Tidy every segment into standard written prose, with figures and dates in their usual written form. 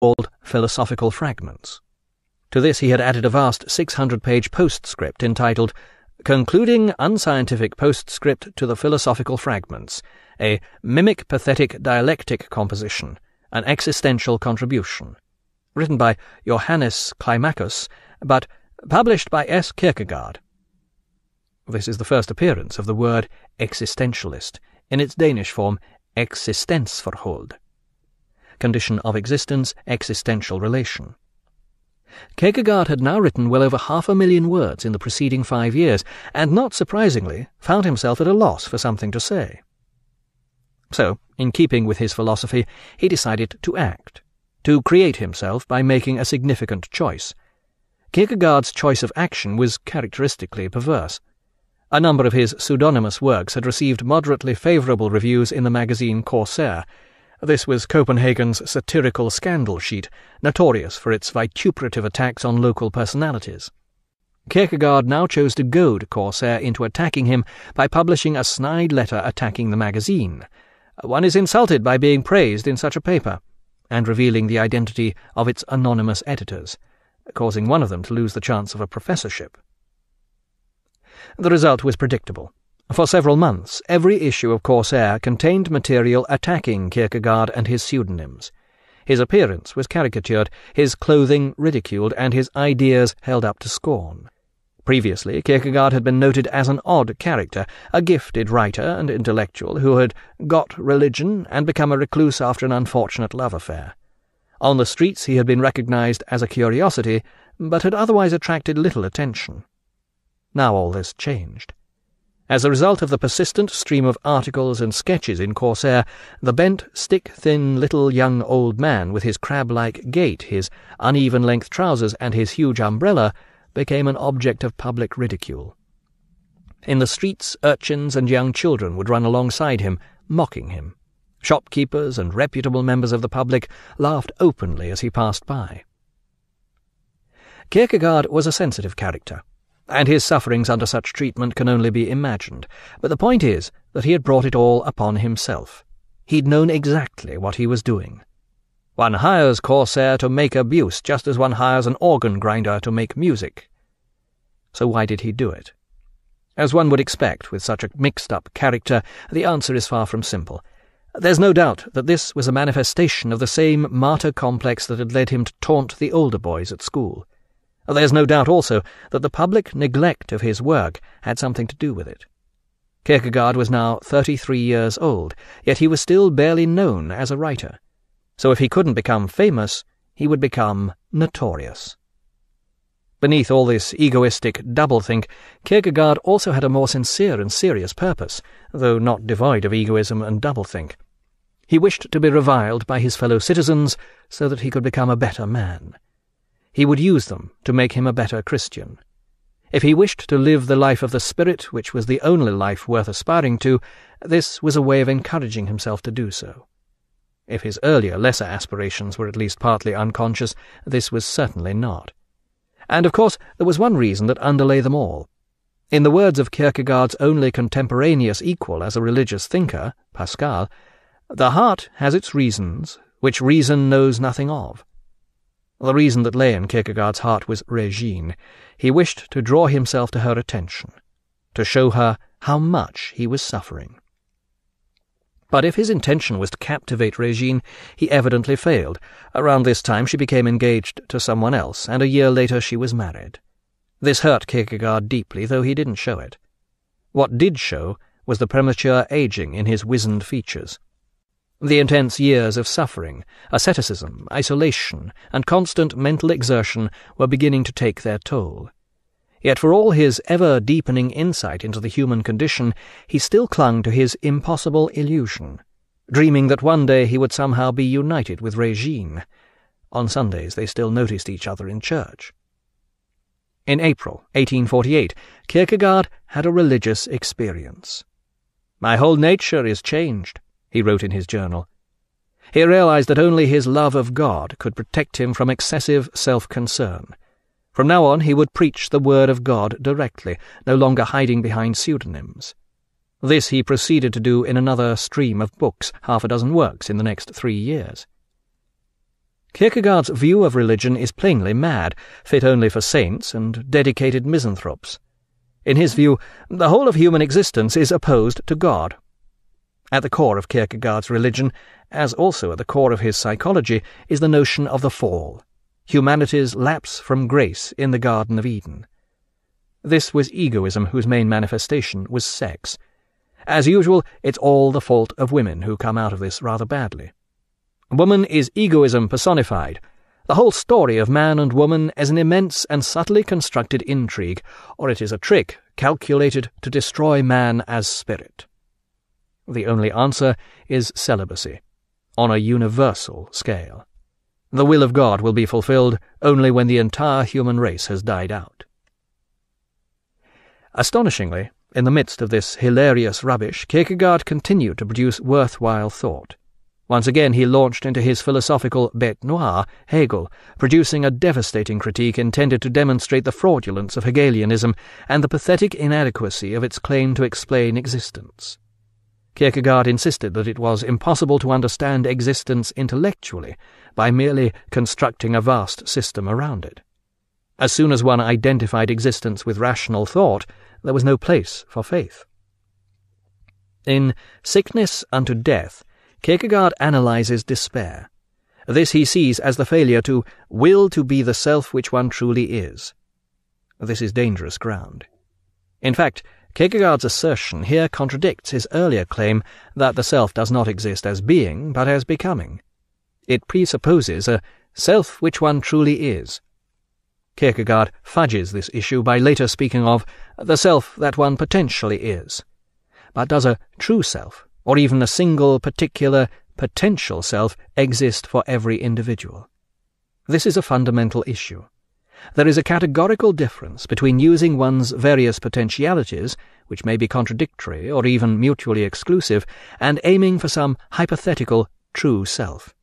called Philosophical Fragments. To this he had added a vast 600-page postscript entitled Concluding Unscientific Postscript to the Philosophical Fragments, a mimic pathetic dialectic composition, an existential contribution, written by Johannes Climacus, but published by S. Kierkegaard. This is the first appearance of the word existentialist, in its Danish form existensforhold. Condition of existence, existential relation. Kierkegaard had now written well over 500,000 words in the preceding 5 years, and not surprisingly found himself at a loss for something to say. So, in keeping with his philosophy, he decided to act, to create himself by making a significant choice. Kierkegaard's choice of action was characteristically perverse. A number of his pseudonymous works had received moderately favourable reviews in the magazine Corsair. This was Copenhagen's satirical scandal sheet, notorious for its vituperative attacks on local personalities. Kierkegaard now chose to goad Corsair into attacking him by publishing a snide letter attacking the magazine. One is insulted by being praised in such a paper, and revealing the identity of its anonymous editors, causing one of them to lose the chance of a professorship. The result was predictable. For several months, every issue of Corsair contained material attacking Kierkegaard and his pseudonyms. His appearance was caricatured, his clothing ridiculed, and his ideas held up to scorn. Previously, Kierkegaard had been noted as an odd character, a gifted writer and intellectual who had got religion and become a recluse after an unfortunate love affair. On the streets he had been recognized as a curiosity, but had otherwise attracted little attention. Now all this changed. As a result of the persistent stream of articles and sketches in Corsair, the bent, stick-thin little young old man with his crab-like gait, his uneven-length trousers, and his huge umbrella became an object of public ridicule. In the streets, urchins and young children would run alongside him, mocking him. Shopkeepers and reputable members of the public laughed openly as he passed by. Kierkegaard was a sensitive character, and his sufferings under such treatment can only be imagined, but the point is that he had brought it all upon himself. He'd known exactly what he was doing. One hires Corsair to make abuse, just as one hires an organ grinder to make music. So why did he do it? As one would expect with such a mixed-up character, the answer is far from simple. There's no doubt that this was a manifestation of the same martyr complex that had led him to taunt the older boys at school. There's no doubt also that the public neglect of his work had something to do with it. Kierkegaard was now 33 years old, yet he was still barely known as a writer. So if he couldn't become famous, he would become notorious. Beneath all this egoistic doublethink, Kierkegaard also had a more sincere and serious purpose, though not devoid of egoism and doublethink. He wished to be reviled by his fellow citizens so that he could become a better man. He would use them to make him a better Christian. If he wished to live the life of the spirit, which was the only life worth aspiring to, this was a way of encouraging himself to do so. If his earlier lesser aspirations were at least partly unconscious, this was certainly not. And of course there was one reason that underlay them all. In the words of Kierkegaard's only contemporaneous equal as a religious thinker, Pascal, the heart has its reasons, which reason knows nothing of. The reason that lay in Kierkegaard's heart was Regine. He wished to draw himself to her attention, to show her how much he was suffering. But if his intention was to captivate Regine, he evidently failed. Around this time she became engaged to someone else, and a year later she was married. This hurt Kierkegaard deeply, though he didn't show it. What did show was the premature aging in his wizened features. The intense years of suffering, asceticism, isolation, and constant mental exertion were beginning to take their toll. Yet for all his ever-deepening insight into the human condition, he still clung to his impossible illusion, dreaming that one day he would somehow be united with Regine. On Sundays they still noticed each other in church. In April 1848, Kierkegaard had a religious experience. "My whole nature is changed," he wrote in his journal. He realized that only his love of God could protect him from excessive self-concern. From now on he would preach the word of God directly, no longer hiding behind pseudonyms. This he proceeded to do in another stream of books, 6 works in the next 3 years. Kierkegaard's view of religion is plainly mad, fit only for saints and dedicated misanthropes. In his view, the whole of human existence is opposed to God. At the core of Kierkegaard's religion, as also at the core of his psychology, is the notion of the fall, humanity's lapse from grace in the Garden of Eden. This was egoism whose main manifestation was sex. As usual, it's all the fault of women who come out of this rather badly. Woman is egoism personified. The whole story of man and woman is an immense and subtly constructed intrigue, or it is a trick calculated to destroy man as spirit. The only answer is celibacy, on a universal scale. The will of God will be fulfilled only when the entire human race has died out. Astonishingly, in the midst of this hilarious rubbish, Kierkegaard continued to produce worthwhile thought. Once again he launched into his philosophical bête noire, Hegel, producing a devastating critique intended to demonstrate the fraudulence of Hegelianism and the pathetic inadequacy of its claim to explain existence. Kierkegaard insisted that it was impossible to understand existence intellectually by merely constructing a vast system around it. As soon as one identified existence with rational thought, there was no place for faith. In Sickness unto Death, Kierkegaard analyzes despair. This he sees as the failure to will to be the self which one truly is. This is dangerous ground. In fact, Kierkegaard's assertion here contradicts his earlier claim that the self does not exist as being, but as becoming. It presupposes a self which one truly is. Kierkegaard fudges this issue by later speaking of the self that one potentially is. But does a true self, or even a single particular potential self, exist for every individual? This is a fundamental issue. There is a categorical difference between using one's various potentialities, which may be contradictory or even mutually exclusive, and aiming for some hypothetical true self.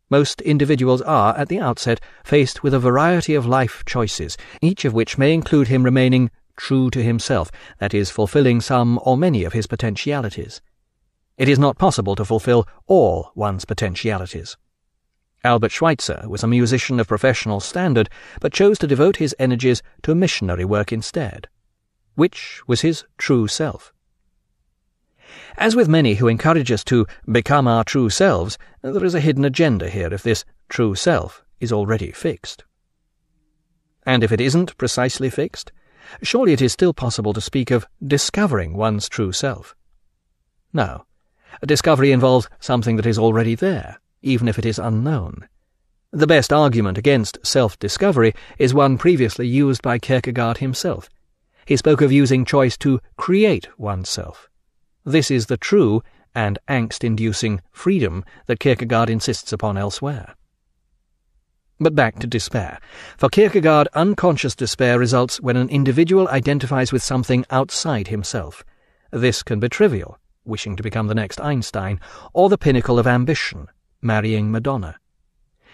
Most individuals are, at the outset, faced with a variety of life choices, each of which may include him remaining true to himself, that is, fulfilling some or many of his potentialities. It is not possible to fulfill all one's potentialities. Albert Schweitzer was a musician of professional standard, but chose to devote his energies to missionary work instead. Which was his true self? As with many who encourage us to become our true selves, there is a hidden agenda here if this true self is already fixed. And if it isn't precisely fixed, surely it is still possible to speak of discovering one's true self. No, a discovery involves something that is already there, even if it is unknown. The best argument against self-discovery is one previously used by Kierkegaard himself. He spoke of using choice to create oneself. This is the true and angst-inducing freedom that Kierkegaard insists upon elsewhere. But back to despair. For Kierkegaard, unconscious despair results when an individual identifies with something outside himself. This can be trivial, wishing to become the next Einstein, or the pinnacle of ambition, marrying Madonna.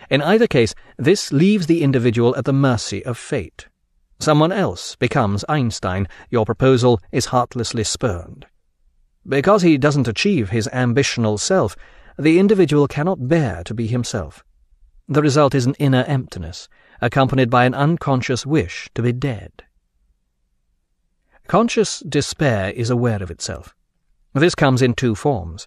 In either case, this leaves the individual at the mercy of fate. Someone else becomes Einstein. Your proposal is heartlessly spurned. Because he doesn't achieve his ambitional self, the individual cannot bear to be himself. The result is an inner emptiness, accompanied by an unconscious wish to be dead. Conscious despair is aware of itself. This comes in two forms.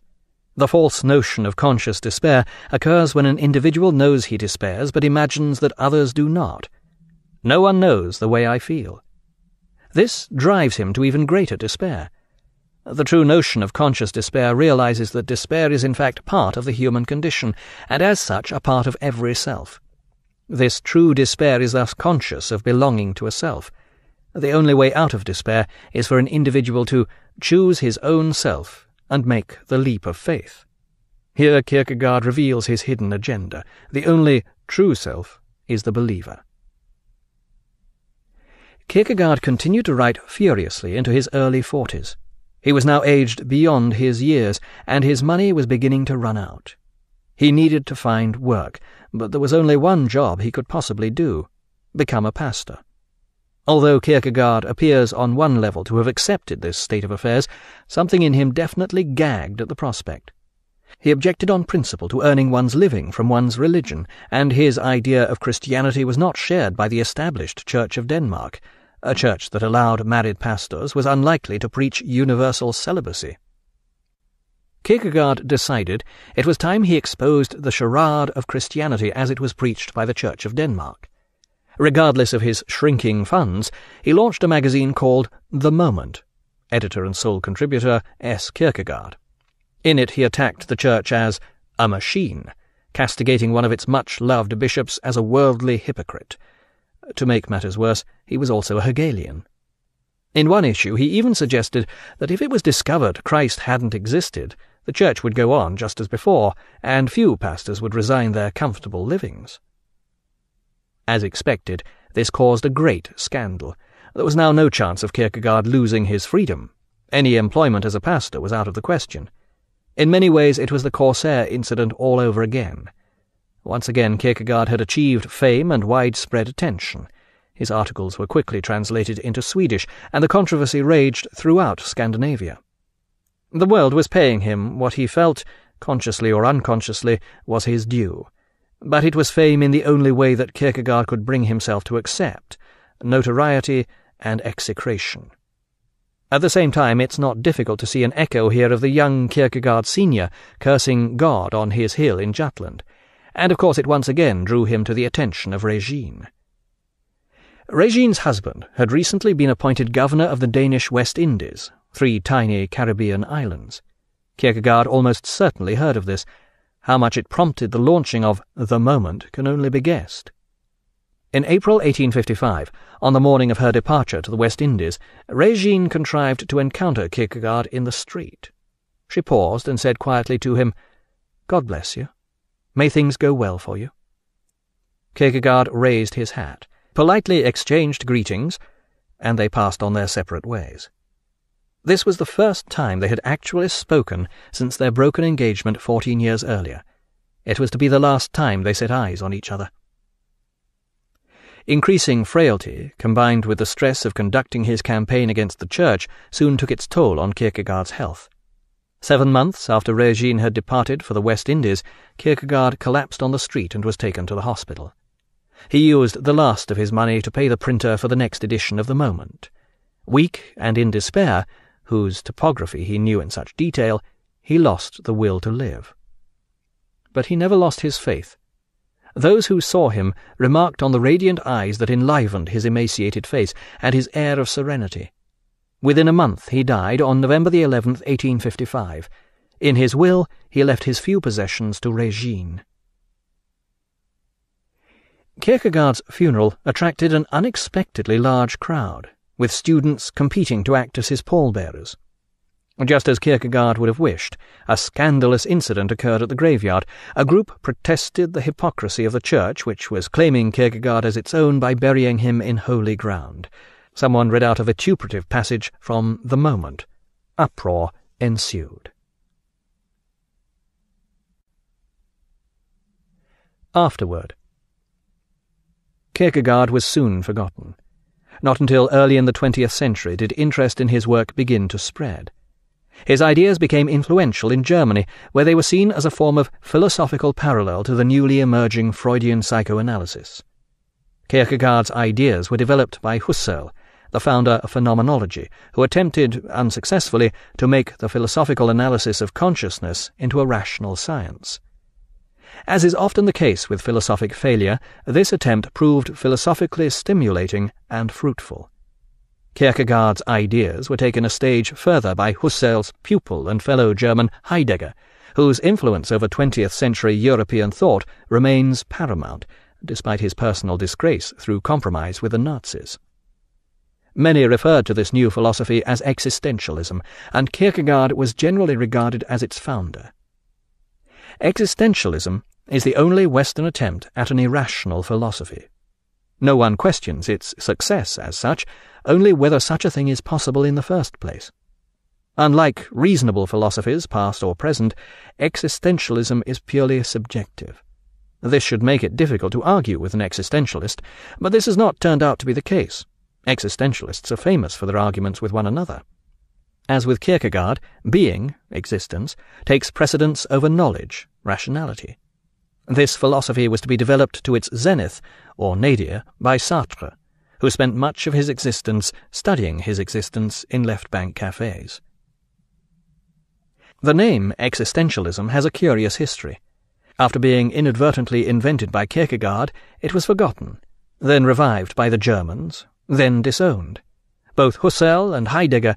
The false notion of conscious despair occurs when an individual knows he despairs but imagines that others do not. No one knows the way I feel. This drives him to even greater despair. The true notion of conscious despair realizes that despair is in fact part of the human condition, and as such a part of every self. This true despair is thus conscious of belonging to a self. The only way out of despair is for an individual to choose his own self and make the leap of faith. Here Kierkegaard reveals his hidden agenda. The only true self is the believer. Kierkegaard continued to write furiously into his early 40s. He was now aged beyond his years, and his money was beginning to run out. He needed to find work, but there was only one job he could possibly do: become a pastor. Although Kierkegaard appears on one level to have accepted this state of affairs, something in him definitely gagged at the prospect. He objected on principle to earning one's living from one's religion, and his idea of Christianity was not shared by the established Church of Denmark. A church that allowed married pastors was unlikely to preach universal celibacy. Kierkegaard decided it was time he exposed the charade of Christianity as it was preached by the Church of Denmark. Regardless of his shrinking funds, he launched a magazine called The Moment. Editor and sole contributor S. Kierkegaard. In it he attacked the Church as a machine, castigating one of its much-loved bishops as a worldly hypocrite. To make matters worse, he was also a Hegelian. In one issue he even suggested that if it was discovered Christ hadn't existed, the Church would go on just as before, and few pastors would resign their comfortable livings. As expected, this caused a great scandal. There was now no chance of Kierkegaard losing his freedom. Any employment as a pastor was out of the question. In many ways it was the Corsair incident all over again. Once again Kierkegaard had achieved fame and widespread attention. His articles were quickly translated into Swedish, and the controversy raged throughout Scandinavia. The world was paying him what he felt, consciously or unconsciously, was his due. But it was fame in the only way that Kierkegaard could bring himself to accept: notoriety and execration. At the same time, it's not difficult to see an echo here of the young Kierkegaard Sr. cursing God on his hill in Jutland, and of course it once again drew him to the attention of Regine. Regine's husband had recently been appointed governor of the Danish West Indies, 3 tiny Caribbean islands. Kierkegaard almost certainly heard of this. How much it prompted the launching of The Moment can only be guessed. In April 1855, on the morning of her departure to the West Indies, Regine contrived to encounter Kierkegaard in the street. She paused and said quietly to him, "God bless you. May things go well for you." Kierkegaard raised his hat, politely exchanged greetings, and they passed on their separate ways. This was the first time they had actually spoken since their broken engagement 14 years earlier. It was to be the last time they set eyes on each other. Increasing frailty, combined with the stress of conducting his campaign against the Church, soon took its toll on Kierkegaard's health. 7 months after Regine had departed for the West Indies, Kierkegaard collapsed on the street and was taken to the hospital. He used the last of his money to pay the printer for the next edition of The Moment. Weak and in despair, whose topography he knew in such detail, he lost the will to live. But he never lost his faith. Those who saw him remarked on the radiant eyes that enlivened his emaciated face and his air of serenity. Within a month he died on November the 11th, 1855. In his will he left his few possessions to Regine. Kierkegaard's funeral attracted an unexpectedly large crowd, with students competing to act as his pallbearers. Just as Kierkegaard would have wished, a scandalous incident occurred at the graveyard. A group protested the hypocrisy of the Church, which was claiming Kierkegaard as its own by burying him in holy ground. Someone read out a vituperative passage from The Moment. Uproar ensued. Afterward. Kierkegaard was soon forgotten. Not until early in the 20th century did interest in his work begin to spread. His ideas became influential in Germany, where they were seen as a form of philosophical parallel to the newly emerging Freudian psychoanalysis. Kierkegaard's ideas were developed by Husserl, the founder of phenomenology, who attempted, unsuccessfully, to make the philosophical analysis of consciousness into a rational science. As is often the case with philosophic failure, this attempt proved philosophically stimulating and fruitful. Kierkegaard's ideas were taken a stage further by Husserl's pupil and fellow German Heidegger, whose influence over 20th-century European thought remains paramount, despite his personal disgrace through compromise with the Nazis. Many referred to this new philosophy as existentialism, and Kierkegaard was generally regarded as its founder. Existentialism is the only Western attempt at an irrational philosophy. No one questions its success as such, only whether such a thing is possible in the first place. Unlike reasonable philosophies, past or present, existentialism is purely subjective. This should make it difficult to argue with an existentialist, but this has not turned out to be the case. Existentialists are famous for their arguments with one another. As with Kierkegaard, being, existence, takes precedence over knowledge, rationality. This philosophy was to be developed to its zenith, or nadir, by Sartre, who spent much of his existence studying his existence in left-bank cafes. The name existentialism has a curious history. After being inadvertently invented by Kierkegaard, it was forgotten, then revived by the Germans, then disowned. Both Husserl and Heidegger